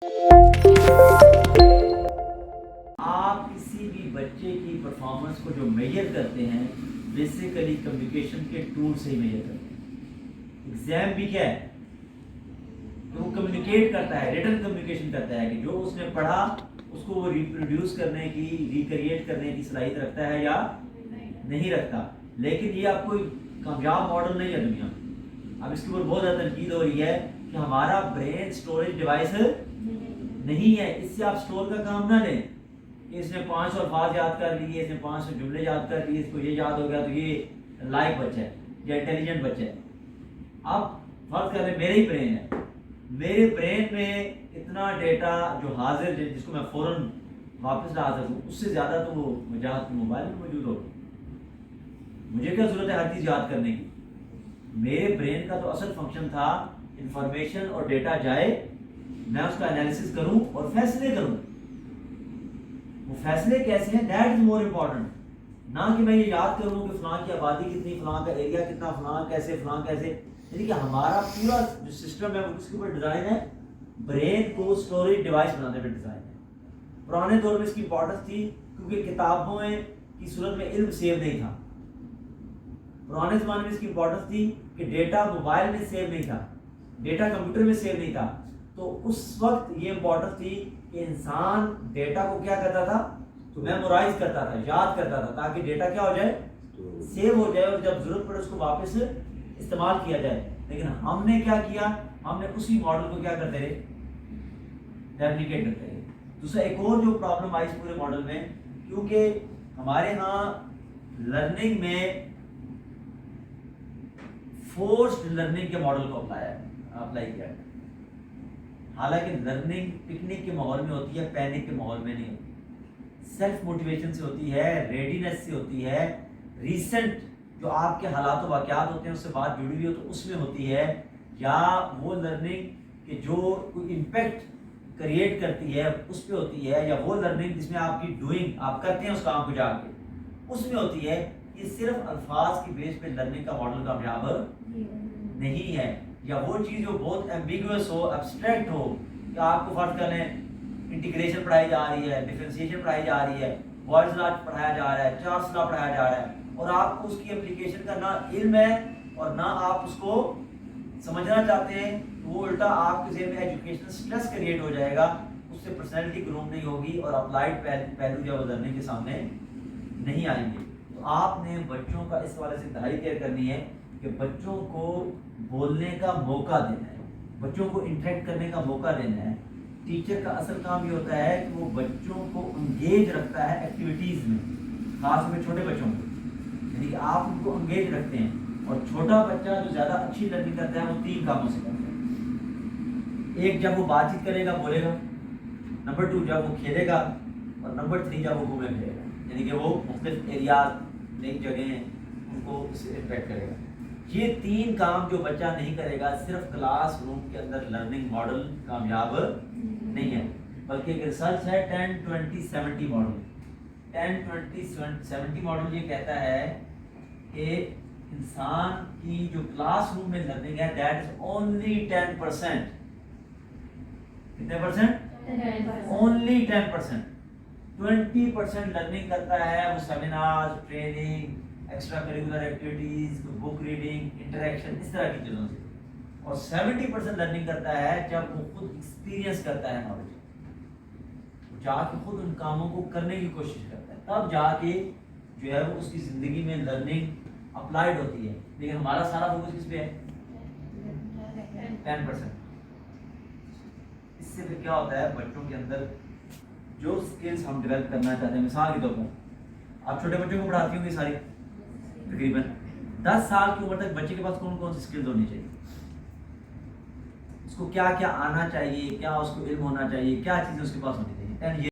آپ کسی بھی بچے کی پرفارمنس کو جو میجر کرتے ہیں بیسیکلی کمیونیکیشن کے ٹول سے ہی میجر کرتے ہیں. ایگزام بھی کیا ہے کہ وہ کمیونیکیٹ کرتا ہے, ریٹن کمیونیکیشن کرتا ہے کہ جو اس نے پڑھا اس کو وہ ریپروڈیوس کرنے کی, ریکریٹ کرنے کی صلاحیت رکھتا ہے یا نہیں رکھتا. لیکن یہ آپ کوئی کامیاب ماڈل نہیں ہے دنیا میں. اب اس کے اوپر بہت زیادہ تنقید ہو رہی ہے کہ ہمارا برین اسٹوریج ڈیوائس نہیں ہے, اس سے آپ اسٹور کا کام نہ لیں. اس نے 500 الفاظ یاد کر لیے, اس نے 500 جملے یاد کر لیے, اس کو یہ یاد ہو گیا تو یہ لائق بچہ ہے یا انٹیلیجنٹ بچہ ہے. اب فرض کر لیں میرے ہی برین ہے, میرے برین میں اتنا ڈیٹا جو حاضر جس کو میں فوراً واپس لا سکوں اس سے زیادہ تو وہ وجاہت موبائل میں موجود ہوگا. مجھے کیا ضرورت ہے ہر چیز یاد کرنے کی. میرے برین کا تو اصل فنکشن تھا انفارمیشن اور ڈیٹا جائے, میں اس کا انالیسس کروں اور فیصلے کروں. وہ فیصلے کیسے ہیں, دیٹ از مور امپورٹنٹ, نہ کہ میں یہ یاد کروں کہ فلاں کی آبادی کتنی, فلاں کا ایریا کتنا, فلاں کیسے. یعنی کہ ہمارا پورا جو سسٹم ہے اس کے اوپر ڈیزائن ہے برین کو اسٹوریج ڈیوائس بنانے پہ ڈیزائن ہے. پرانے دور میں اس کی امپورٹنس تھی کیونکہ کتابوں کی صورت میں علم سیو نہیں تھا. پرانے زمانے میں اس کی امپورٹنس تھی کہ ڈیٹا موبائل میں سیو نہیں تھا, ڈیٹا کمپیوٹر میں سیو نہیں تھا. تو اس وقت یہ امپورٹنس تھی کہ انسان ڈیٹا کو کیا کرتا تھا, تو میمورائز کرتا تھا, یاد کرتا تھا, تاکہ ڈیٹا کیا ہو جائے, سیو ہو جائے اور جب ضرورت پڑے اس کو واپس استعمال کیا جائے. لیکن ہم نے کیا کیا, ہم نے اسی ماڈل کو کیا کرتے رہے, ریپلیکیٹ کرتے رہے. دوسرا ایک اور جو پرابلم آئی اس پورے ماڈل میں, کیونکہ ہمارے ہاں لرننگ میں فورسڈ لرننگ کے ماڈل کو اپلائی کیا ہے. حالانکہ لرننگ پکنک کے ماحول میں ہوتی ہے, پینک کے ماحول میں نہیں ہوتی. سیلف موٹیویشن سے ہوتی ہے, ریڈینس سے ہوتی ہے, ریسنٹ جو آپ کے حالات و واقعات ہوتے ہیں اس سے بات جڑی ہوئی ہو تو اس میں ہوتی ہے, یا وہ لرننگ کہ جو کوئی امپیکٹ کریٹ کرتی ہے اس پہ ہوتی ہے, یا وہ لرننگ جس میں آپ کی ڈوئنگ آپ کرتے ہیں اس کام کو جا کے اس میں ہوتی ہے. یہ صرف الفاظ کی بیس پہ لرننگ کا ماڈل کامیاب نہیں ہے. یا وہ چیز جو بہت ایمبیگوس ہو, ایبسٹریکٹ ہو, کہ آپ کو فرض کر لیں انٹیگریشن پڑھائی جا رہی ہے, ڈفرینسیشن پڑھائی جا رہی ہے, بوائز لا پڑھایا جا رہا ہے, چارلس لا پڑھایا جا رہا ہے, اور آپ کو اس کی اپلیکیشن کا نہ علم ہے اور نہ آپ اس کو سمجھنا چاہتے ہیں, تو وہ الٹا آپ کے ذہن میں ایجوکیشنل اسٹریس کریٹ ہو جائے گا, اس سے پرسنالٹی گروم نہیں ہوگی اور اپلائڈ پہلو جو لرننگ کے سامنے نہیں آئیں گے. تو آپ نے بچوں کا اس حوالے سے انتہائی کیئر کرنی ہے کہ بچوں کو بولنے کا موقع دینا ہے, بچوں کو انٹریکٹ کرنے کا موقع دینا ہے. ٹیچر کا اصل کام یہ ہوتا ہے کہ وہ بچوں کو انگیج رکھتا ہے ایکٹیویٹیز میں, خاص طور پہ چھوٹے بچوں کو. یعنی کہ آپ ان کو انگیج رکھتے ہیں, اور چھوٹا بچہ جو زیادہ اچھی لرننگ کرتا ہے وہ 3 کاموں سے کرتا ہے. ایک, جب وہ بات چیت کرے گا, بولے گا. نمبر 2, جب وہ کھیلے گا. اور نمبر 3, جب وہ گھومے پھرے گا. یعنی کہ وہ مختلف ایریاز, نئی جگہیں ان کو اس سے امپیکٹ کرے گا. یہ 3 کام جو بچہ نہیں کرے گا, صرف کلاس روم کے اندر لرننگ ماڈل کامیاب نہیں ہے. بلکہ ایک ریسرچ ہے 10-20-70 ماڈل. 10-20-70 ماڈل یہ کہتا ہے کہ انسان کی جو کلاس روم میں لرننگ ہے دیٹ از اونلی 10%. کتنے پرسنٹ؟ اونلی 10%. 20% لرننگ کرتا ہے وہ seminar, training, extra curricular activities, book reading, interaction, اس طرح کی چیزوں سے. اور 70% لرننگ کرتا ہے جب وہ خود ایکسپیرینس کرتا ہے نالج, جا کے خود ان کاموں کو کرنے کی کوشش کرتا ہے, تب جا کے جو ہے وہ اس کی زندگی میں لرننگ اپلائیڈ ہوتی ہے. لیکن ہمارا سارا فوکس کس پہ ہے, 10%. اس سے پھر کیا ہوتا ہے, بچوں کے اندر جو سکلز ہم ڈیولپ کرنا چاہتے ہیں, مثال کے طور پر آپ چھوٹے بچوں کو پڑھاتی ہوں گی ساری, تقریباً 10 سال کی عمر تک بچے کے پاس کون کون سی سکلز ہونی چاہیے, اس کو کیا کیا آنا چاہیے, کیا اس کو علم ہونا چاہیے, کیا چیزیں اس کے پاس ہونی چاہیے.